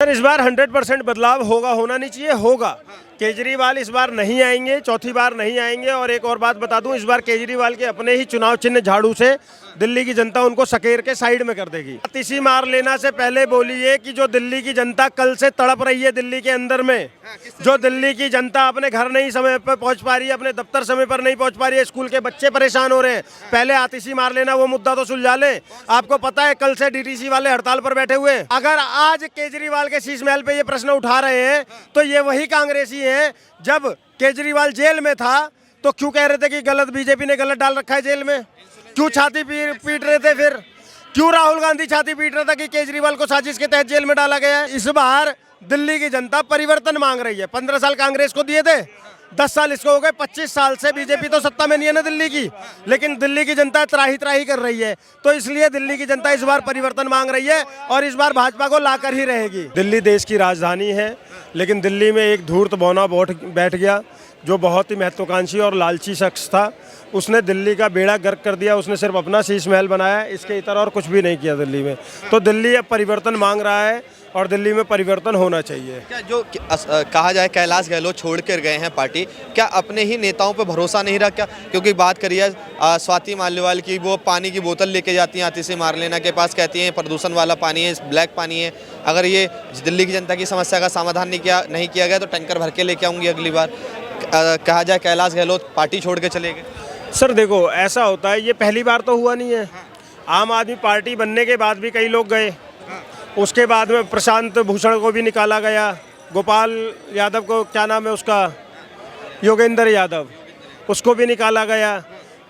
Sir इस बार 100% बदलाव होगा, होना नहीं चाहिए, होगा। केजरीवाल इस बार नहीं आएंगे, चौथी बार नहीं आएंगे। और एक और बात बता दूं, इस बार केजरीवाल के अपने ही चुनाव चिन्ह झाड़ू से दिल्ली की जनता उनको सकेर के साइड में कर देगी। तीसरी मार लेना से पहले बोलिए कि जो दिल्ली की जनता कल से तड़प रही है दिल्ली के अंदर में, जो दिल्ली की जनता अपने घर नहीं समय पर पहुंच पा रही है, अपने दफ्तर समय पर नहीं पहुंच पा रही है, स्कूल के बच्चे परेशान हो रहे हैं, पहले आतिशी मार लेना, वो मुद्दा तो सुलझा ले। आपको पता है कल से डीटीसी वाले हड़ताल पर बैठे हुए। अगर आज केजरीवाल के शीश महल पे ये प्रश्न उठा रहे हैं तो ये वही कांग्रेसी हैं जब केजरीवाल जेल में था तो क्यों कह रहे थे कि गलत, बीजेपी ने गलत डाल रखा है जेल में, क्यों छाती पीट रहे थे, फिर क्यों राहुल गांधी छाती पीट रहा था कि केजरीवाल को साजिश के तहत जेल में डाला गया है। इस बार दिल्ली की जनता परिवर्तन मांग रही है। 15 साल कांग्रेस को दिए थे, 10 साल इसको हो गए, 25 साल से बीजेपी तो सत्ता में नहीं है ना दिल्ली की, लेकिन दिल्ली की जनता त्राही त्राही कर रही है। तो इसलिए दिल्ली की जनता इस बार परिवर्तन मांग रही है और इस बार भाजपा को लाकर ही रहेगी। दिल्ली देश की राजधानी है, लेकिन दिल्ली में एक धूर्त बौना बैठ गया जो बहुत ही महत्वाकांक्षी और लालची शख्स था। उसने दिल्ली का बेड़ा गर्क कर दिया। उसने सिर्फ अपना शीश महल बनाया, इसके इतर और कुछ भी नहीं किया दिल्ली में। तो दिल्ली अब परिवर्तन मांग रहा है और दिल्ली में परिवर्तन होना चाहिए। क्या जो कहा जाए कैलाश गहलोत छोड़ कर गए हैं पार्टी, क्या अपने ही नेताओं पर भरोसा नहीं रहा क्या? क्योंकि बात करिए स्वाति मालिवाल की, वो पानी की बोतल लेके जाती हैं आतिशी मार लेना के पास, कहती हैं प्रदूषण वाला पानी है, ब्लैक पानी है। अगर ये दिल्ली की जनता की समस्या का समाधान नहीं किया गया तो टैंकर भर के लेके आऊँगी अगली बार। कहा जाए कैलाश गहलोत पार्टी छोड़ के चले गए। सर देखो ऐसा होता है, ये पहली बार तो हुआ नहीं है। आम आदमी पार्टी बनने के बाद भी कई लोग गए, उसके बाद में प्रशांत भूषण को भी निकाला गया, गोपाल यादव को, क्या नाम है उसका, योगेंद्र यादव, उसको भी निकाला गया।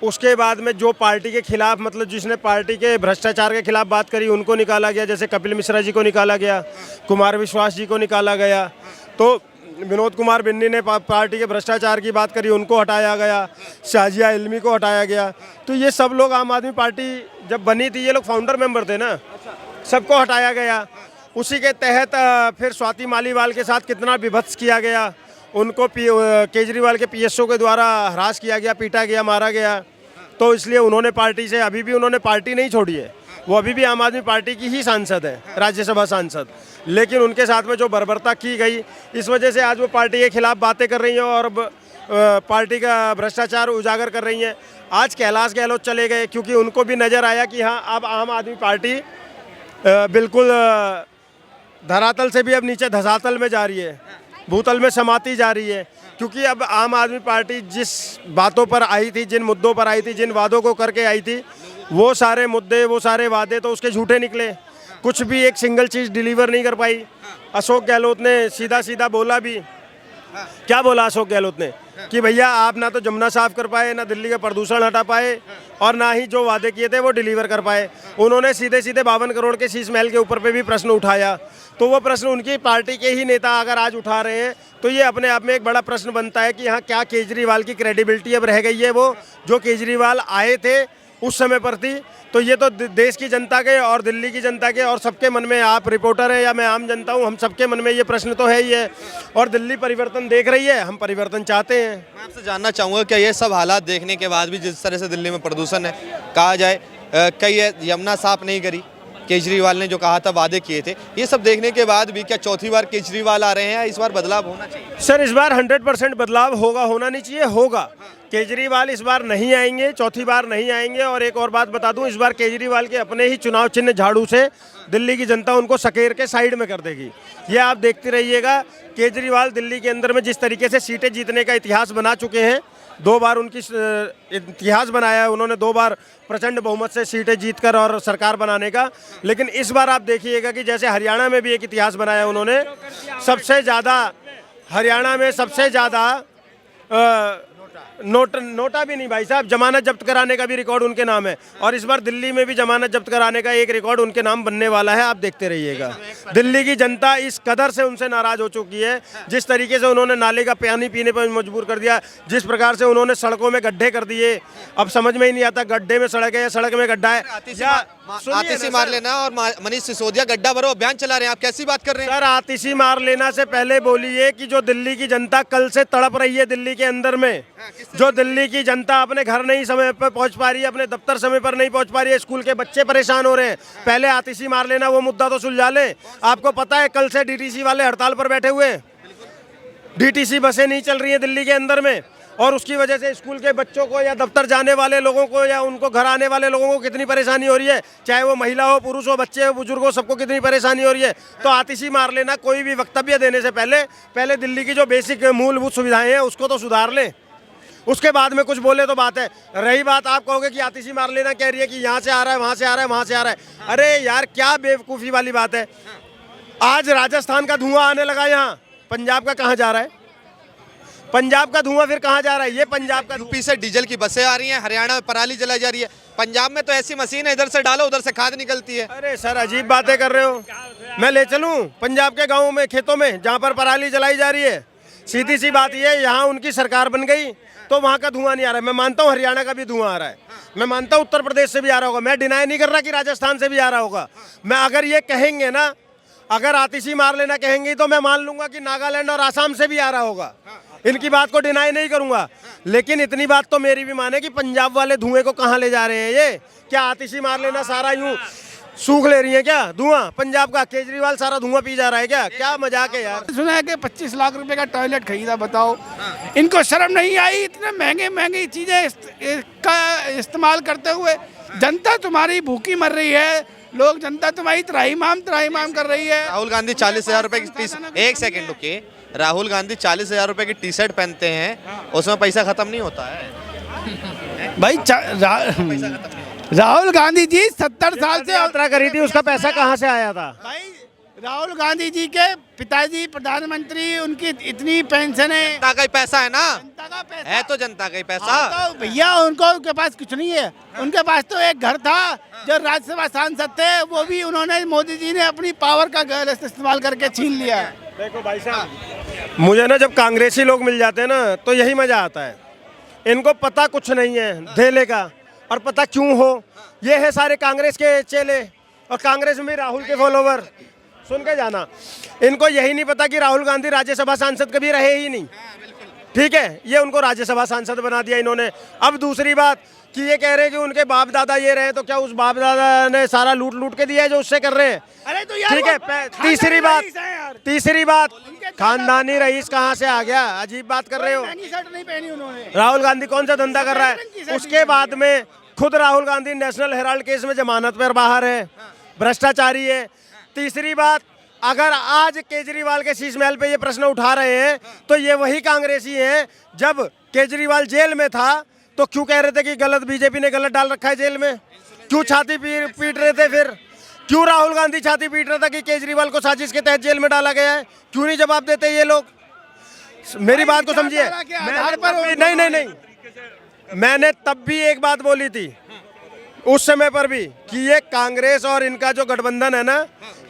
उसके बाद में जो पार्टी के खिलाफ, मतलब जिसने पार्टी के भ्रष्टाचार के खिलाफ बात करी, उनको निकाला गया। जैसे कपिल मिश्रा जी को निकाला गया, कुमार विश्वास जी को निकाला गया। तो विनोद कुमार बिन्नी ने पार्टी के भ्रष्टाचार की बात करी, उनको हटाया गया। शाजिया इल्मी को हटाया गया। तो ये सब लोग, आम आदमी पार्टी जब बनी थी, ये लोग फाउंडर मेंबर थे ना, सबको हटाया गया। उसी के तहत फिर स्वाति मालीवाल के साथ कितना विभत्स किया गया, उनको केजरीवाल के पीएसओ के द्वारा हरास किया गया, पीटा गया, मारा गया। तो इसलिए उन्होंने पार्टी से, अभी भी उन्होंने पार्टी नहीं छोड़ी है, वो अभी भी आम आदमी पार्टी की ही सांसद है, राज्यसभा सांसद। लेकिन उनके साथ में जो बर्बरता की गई, इस वजह से आज वो पार्टी के खिलाफ बातें कर रही हैं और पार्टी का भ्रष्टाचार उजागर कर रही हैं। आज कैलाश गहलोत चले गए क्योंकि उनको भी नज़र आया कि हाँ, अब आम आदमी पार्टी बिल्कुल धरातल से भी अब नीचे धसातल में जा रही है, भूतल में समाती जा रही है। क्योंकि अब आम आदमी पार्टी जिस बातों पर आई थी, जिन मुद्दों पर आई थी, जिन वादों को करके आई थी, वो सारे मुद्दे, वो सारे वादे तो उसके झूठे निकले। कुछ भी एक सिंगल चीज़ डिलीवर नहीं कर पाई। अशोक गहलोत ने सीधा सीधा बोला भी, क्या बोला अशोक गहलोत ने कि भैया आप ना तो जमुना साफ कर पाए, ना दिल्ली का प्रदूषण हटा पाए, और ना ही जो वादे किए थे वो डिलीवर कर पाए। उन्होंने सीधे सीधे 52 करोड़ के शीश महल के ऊपर पे भी प्रश्न उठाया। तो वो प्रश्न उनकी पार्टी के ही नेता अगर आज उठा रहे हैं तो ये अपने आप में एक बड़ा प्रश्न बनता है कि हाँ, क्या केजरीवाल की क्रेडिबिलिटी अब रह गई है वो जो केजरीवाल आए थे उस समय पर थी। तो ये तो देश की जनता के और दिल्ली की जनता के और सबके मन में, आप रिपोर्टर हैं या मैं आम जनता हूँ, हम सबके मन में ये प्रश्न तो है ही है। और दिल्ली परिवर्तन देख रही है, हम परिवर्तन चाहते हैं। मैं आपसे जानना चाहूँगा क्या ये सब हालात देखने के बाद भी, जिस तरह से दिल्ली में प्रदूषण है, कहा जाए कई यमुना साफ नहीं करी, केजरीवाल ने जो कहा था, वादे किए थे, ये सब देखने के बाद भी क्या चौथी बार केजरीवाल आ रहे हैं? इस बार बदलाव होना चाहिए। सर इस बार 100% बदलाव होगा, होना नहीं चाहिए, होगा। केजरीवाल इस बार नहीं आएंगे, चौथी बार नहीं आएंगे। और एक और बात बता दूं, इस बार केजरीवाल के अपने ही चुनाव चिन्ह झाड़ू से दिल्ली की जनता उनको सकेर के साइड में कर देगी। ये आप देखते रहिएगा। केजरीवाल दिल्ली के अंदर में जिस तरीके से सीटें जीतने का इतिहास बना चुके हैं, 2 बार उनकी इतिहास बनाया है उन्होंने, 2 बार प्रचंड बहुमत से सीटें जीतकर और सरकार बनाने का। लेकिन इस बार आप देखिएगा कि जैसे हरियाणा में भी एक इतिहास बनाया उन्होंने, सबसे ज़्यादा हरियाणा में सबसे ज़्यादा नोटा भी नहीं भाई साहब, जमानत जब्त कराने का भी रिकॉर्ड उनके नाम है। और इस बार दिल्ली में भी जमानत जब्त कराने का एक रिकॉर्ड उनके नाम बनने वाला है, आप देखते रहिएगा। दिल्ली की जनता इस कदर से उनसे नाराज हो चुकी है, जिस तरीके से उन्होंने नाले का पानी पीने पर मजबूर कर दिया, जिस प्रकार से उन्होंने सड़कों में गड्ढे कर दिए। अब समझ में ही नहीं आता, गड्ढे में सड़क है या सड़क में गड्ढा है, या सुनिए आतिशी ना मार सर। लेना और मनीष सिसोदिया गड्ढा भरो अभियान चला रहे हैं, आप कैसी बात कर रहे हैं? सर आतिशी मार लेना से पहले बोलिए कि जो दिल्ली की जनता कल से तड़प रही है दिल्ली के अंदर में, जो दिल्ली की जनता अपने घर नहीं समय पर पहुंच पा रही है, अपने दफ्तर समय पर नहीं पहुंच पा रही है, स्कूल के बच्चे परेशान हो रहे हैं, पहले आतिशी मार लेना, वो मुद्दा तो सुलझा लें। आपको पता है कल से डीटीसी वाले हड़ताल पर बैठे हुए हैं, डीटीसी बसें नहीं चल रही हैं दिल्ली के अंदर में, और उसकी वजह से स्कूल के बच्चों को या दफ्तर जाने वाले लोगों को या उनको घर आने वाले लोगों को कितनी परेशानी हो रही है, चाहे वो महिला हो, पुरुष हो, बच्चे हो, बुजुर्ग हो, सबको कितनी परेशानी हो रही है। तो आतिशी मार लेना, कोई भी वक्तव्य देने से पहले दिल्ली की जो बेसिक मूलभूत सुविधाएं हैं उसको तो सुधार लें, उसके बाद में कुछ बोले तो बात है। रही बात आप कहोगे कि आतिशी मार लेना कह रही है कि यहाँ से आ रहा है, वहाँ से आ रहा है, वहाँ से आ रहा है, अरे यार क्या बेवकूफ़ी वाली बात है। आज राजस्थान का धुआं आने लगा, यहाँ पंजाब का कहाँ जा रहा है? पंजाब का धुआं फिर कहाँ जा रहा है? ये पंजाब का यूपी से डीजल की बसें आ रही हैं, हरियाणा में पराली जलाई जा रही है, पंजाब में तो ऐसी मशीन है इधर से डालो उधर से खाद निकलती है। अरे सर अजीब बातें कर रहे हो। मैं ले चलूं पंजाब के गाँव में, खेतों में जहाँ पर पराली जलाई जा रही है? सीधी सी बात ये है, यहाँ उनकी सरकार बन गई तो वहाँ का धुआं नहीं आ रहा है। मैं मानता हूँ हरियाणा का भी धुआं आ रहा है, मैं मानता हूँ उत्तर प्रदेश से भी आ रहा होगा, मैं डिनाई नहीं कर रहा कि राजस्थान से भी आ रहा होगा। मैं अगर ये कहेंगे ना, अगर आतिशी मार लेना कहेंगे तो मैं मान लूंगा कि नागालैंड और आसाम से भी आ रहा होगा, इनकी बात को डिनाई नहीं करूंगा। लेकिन इतनी बात तो मेरी भी माने कि पंजाब वाले धुएं को कहाँ ले जा रहे हैं? ये क्या आतिशी मार लेना सारा यूं सूख ले रही है क्या धुआं पंजाब का? केजरीवाल सारा धुआं पी जा रहा है क्या? क्या मजाक है यार। सुना है कि 25 लाख रुपए का टॉयलेट खरीदा, बताओ इनको शर्म नहीं आई? इतने महंगे महंगी चीजें का इस्तेमाल करते हुए जनता तुम्हारी भूखी मर रही है, लोग जनता तुम्हारी त्राहिमाम कर रही है। राहुल गांधी 40,000 रुपए की एक सेकंड रुकिए, राहुल गांधी 40,000 रुपए की टी शर्ट पहनते हैं, उसमें पैसा खत्म नहीं होता है भाई राहुल गांधी जी 70 साल से यात्रा करी थी, उसका पैसा कहाँ से आया था? भाई राहुल गांधी जी के पिताजी प्रधानमंत्री, उनकी इतनी पेंशन है, जनता का ही पैसा है ना, जनता का पैसा है तो जनता का ही पैसा। हाँ, तो भैया उनके पास कुछ नहीं है, उनके पास तो एक घर था, जो राज्यसभा सांसद थे वो भी उन्होंने, मोदी जी ने अपनी पावर का गलत इस्तेमाल करके छीन लिया। देखो भाई साहब, मुझे ना जब कांग्रेसी लोग मिल जाते हैं ना तो यही मजा आता है। इनको पता कुछ नहीं है धेले का, और पता क्यों हो, ये है सारे कांग्रेस के चेले और कांग्रेस में राहुल के फॉलोवर। सुन के जाना, इनको यही नहीं पता कि राहुल गांधी राज्यसभा सांसद कभी रहे ही नहीं, ठीक है, ये उनको राज्यसभा सांसद बना दिया इन्होंने। अब दूसरी बात कि ये कह रहे हैं कि उनके बाप दादा ये रहे, तो क्या उस बाप दादा ने सारा लूट के दिया है जो उससे कर रहे हैं? अरे तो यार ठीक है। तीसरी बात खानदानी रईस कहाँ से आ गया? अजीब बात कर रहे हो। महंगी शर्ट नहीं पहनी उन्होंने। राहुल गांधी कौन सा धंधा कर रहा है? उसके बाद में खुद Rahul Gandhi national Herald case में जमानत पर बाहर है, भ्रष्टाचारी है। तीसरी बात, अगर आज केजरीवाल के शीश महल पे ये प्रश्न उठा रहे हैं तो ये वही कांग्रेसी हैं जब केजरीवाल जेल में था तो क्यों कह रहे थे कि गलत, बीजेपी ने गलत डाल रखा है जेल में? क्यों छाती पीट रहे थे? फिर क्यों राहुल गांधी छाती पीट रहा था कि केजरीवाल को साजिश के तहत जेल में डाला गया है? क्यों नहीं जवाब देते ये लोग? मेरी बात को समझिए। नहीं, मैंने तब भी एक बात बोली थी उस समय पर भी कि ये कांग्रेस और इनका जो गठबंधन है ना,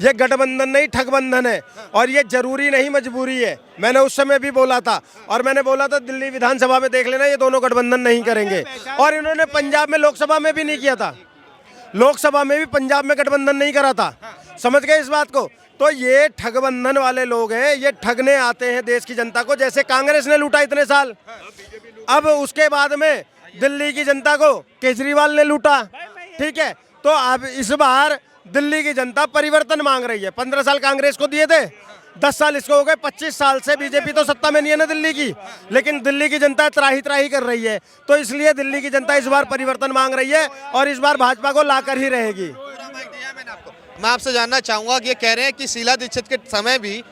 ये गठबंधन नहीं ठगबंधन है, और ये जरूरी नहीं मजबूरी है। मैंने उस समय भी बोला था, और मैंने बोला था दिल्ली विधानसभा में देख लेना, ये दोनों गठबंधन नहीं करेंगे। और इन्होंने पंजाब में लोकसभा में भी नहीं किया था, लोकसभा में भी पंजाब में गठबंधन नहीं करा था। समझ गए इस बात को? तो ये ठगबंधन वाले लोग हैं, ये ठगने आते हैं देश की जनता को, जैसे कांग्रेस ने लूटा इतने साल। अब उसके बाद में दिल्ली की जनता को केजरीवाल ने लूटा, ठीक है। तो अब इस बार दिल्ली की जनता परिवर्तन मांग रही है। 15 साल कांग्रेस को दिए थे, 10 साल इसको हो गए, 25 साल से बीजेपी तो सत्ता में नहीं है ना दिल्ली की, लेकिन दिल्ली की जनता त्राही कर रही है। तो इसलिए दिल्ली की जनता इस बार परिवर्तन मांग रही है और इस बार भाजपा को लाकर ही रहेगी। मैं आपसे जानना चाहूंगा कि ये कह रहे हैं कि शीला दीक्षित के समय भी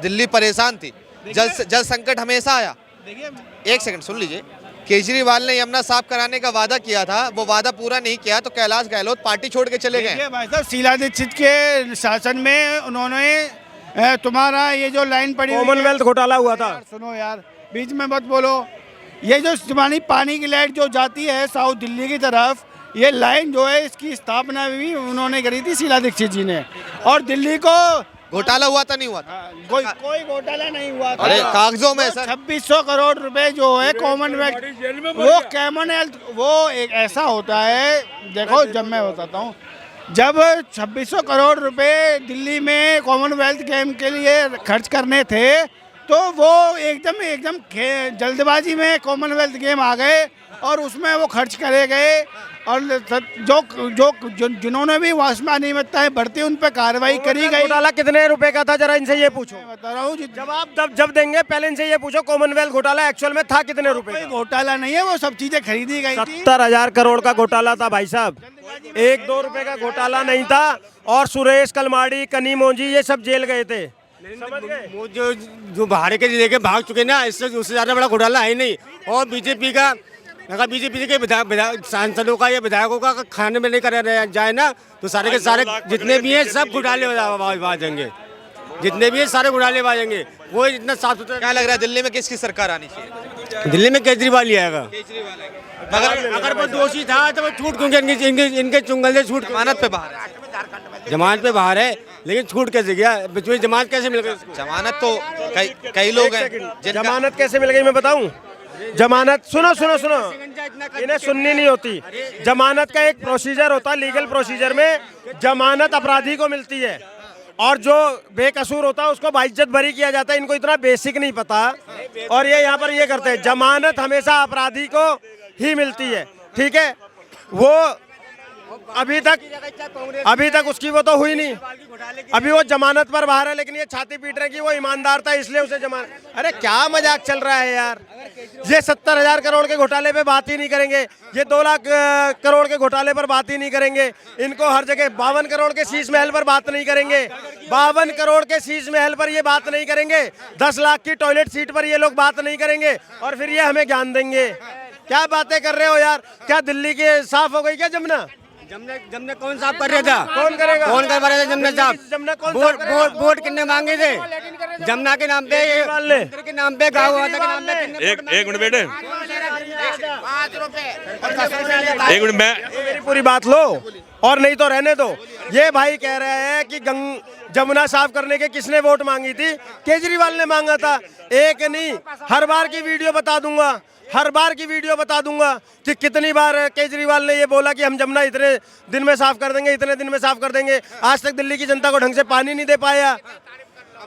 दिल्ली परेशान थी, जल संकट हमेशा आया। एक सेकंड सुन लीजिए, केजरीवाल ने यमुना साफ कराने का वादा किया था, वो वादा पूरा नहीं किया तो कैलाश गहलोत पार्टी छोड़ के चले गए। भाई साहब, शीला दीक्षित के शासन में उन्होंने तुम्हारा ये जो लाइन पड़ी, कॉमनवेल्थ घोटाला हुआ था। सुनो यार, बीच में मत बोलो। ये जो तुम्हारी पानी की लाइट जो जाती है साउथ दिल्ली की तरफ, ये लाइन जो है इसकी स्थापना भी उन्होंने करी थी शीला दीक्षित जी ने। और दिल्ली को घोटाला हुआ था नहीं हुआ था? कोई घोटाला नहीं हुआ था। अरे कागजों में सर 2600 करोड़ रुपए जो है कॉमनवेल्थ, वो कॉमनवेल्थ वो एक ऐसा होता है, देखो जब मैं बताता हूँ, जब 2600 करोड़ रुपए दिल्ली में कॉमनवेल्थ गेम के लिए खर्च करने थे तो वो एकदम जल्दबाजी में कॉमनवेल्थ गेम आ गए और उसमें वो खर्च करे गए और जिन्होंने भी उसमें अनियमितताएं बरती उन पर कार्रवाई करी गई। घोटाला कितने रुपए का था, जरा इनसे ये पूछो। मैं बता रहा हूँ जवाब जब देंगे पहले इनसे ये पूछो कॉमनवेल्थ घोटाला एक्चुअल में था कितने रुपए कोई का? घोटाला नहीं है, वो सब चीजें खरीदी गई थी। 70,000 करोड़ का घोटाला था भाई साहब, 1-2 रुपए का घोटाला नहीं था। और सुरेश कलमाड़ी, कनी मोंजी ये सब जेल गए थे, समझ गए? वो जो बाहर के लेके भाग चुके ना, इससे उससे ज्यादा बड़ा घोटाला है ही नहीं। और बीजेपी का अगर बीजेपी के विधायक सांसदों का या विधायकों का खाने में नहीं करा जाए ना तो सारे के सारे जितने भी हैं सब घोटाले बाजेंगे, जितने भी हैं सारे घोटाले बाजेंगे। वो इतना साफ सुथरा। क्या लग रहा है दिल्ली में किसकी सरकार आनी चाहिए? दिल्ली में केजरीवाल ही आएगा। अगर वो दोषी था तो वो छूट क्योंकि इनके चुंगल से छूट जमानत पे बाहर है, जमानत पे बाहर है लेकिन छूट कैसे गया? बीच जमानत कैसे मिल गई? जमानत तो कई लोग हैं जिनका जमानत कैसे मिल गई मैं बताऊं? जमानत सुनो इन्हें सुननी नहीं होती। जमानत का एक प्रोसीजर होता है, लीगल प्रोसीजर में जमानत अपराधी को मिलती है और जो बेकसूर होता है उसको बाइज्जत बरी किया जाता है। इनको इतना बेसिक नहीं पता और ये यहाँ पर ये करते हैं। जमानत हमेशा अपराधी को ही मिलती है, ठीक है? वो अभी तक उसकी वो तो हुई नहीं, अभी वो जमानत पर बाहर है, लेकिन ये छाती पीट रहे हैं कि वो ईमानदार था इसलिए उसे जमानत। अरे क्या मजाक चल रहा है यार, ये 70,000 करोड़ के घोटाले पे बात ही नहीं करेंगे, ये 2 लाख करोड़ के घोटाले पर बात ही नहीं करेंगे। इनको हर जगह 52 करोड़ के शीश महल पर बात नहीं करेंगे, 52 करोड़ के शीश महल पर ये बात नहीं करेंगे, 10 लाख की टॉयलेट सीट पर ये लोग बात नहीं करेंगे और फिर ये हमें ज्ञान देंगे। क्या बातें कर रहे हो यार? क्या दिल्ली की साफ हो गई क्या जमुना? जमने कौन साफ कर रहा था? कौन करेगा? कौन करवा रहा था जमना साफ? जमुना कौन साफ करेगा? वोट कितने मांगे थे जमुना के नाम पे, मंदिर के नाम पे, गाँव वाला के नाम पे कितने वोट एक मिनट बेटे, 5 रुपए। एक मिनट मैं मेरी पूरी बात लो और नहीं तो रहने दो। ये भाई कह रहे हैं कि जमुना साफ करने के किसने वोट मांगी थी? केजरीवाल ने मांगा था। एक नहीं, हर बार की वीडियो बता दूंगा, हर बार की वीडियो बता दूंगा कि कितनी बार केजरीवाल ने ये बोला कि हम जमुना इतने दिन में साफ कर देंगे, इतने दिन में साफ कर देंगे। आज तक दिल्ली की जनता को ढंग से पानी नहीं दे पाया।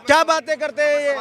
क्या बातें करते हैं ये?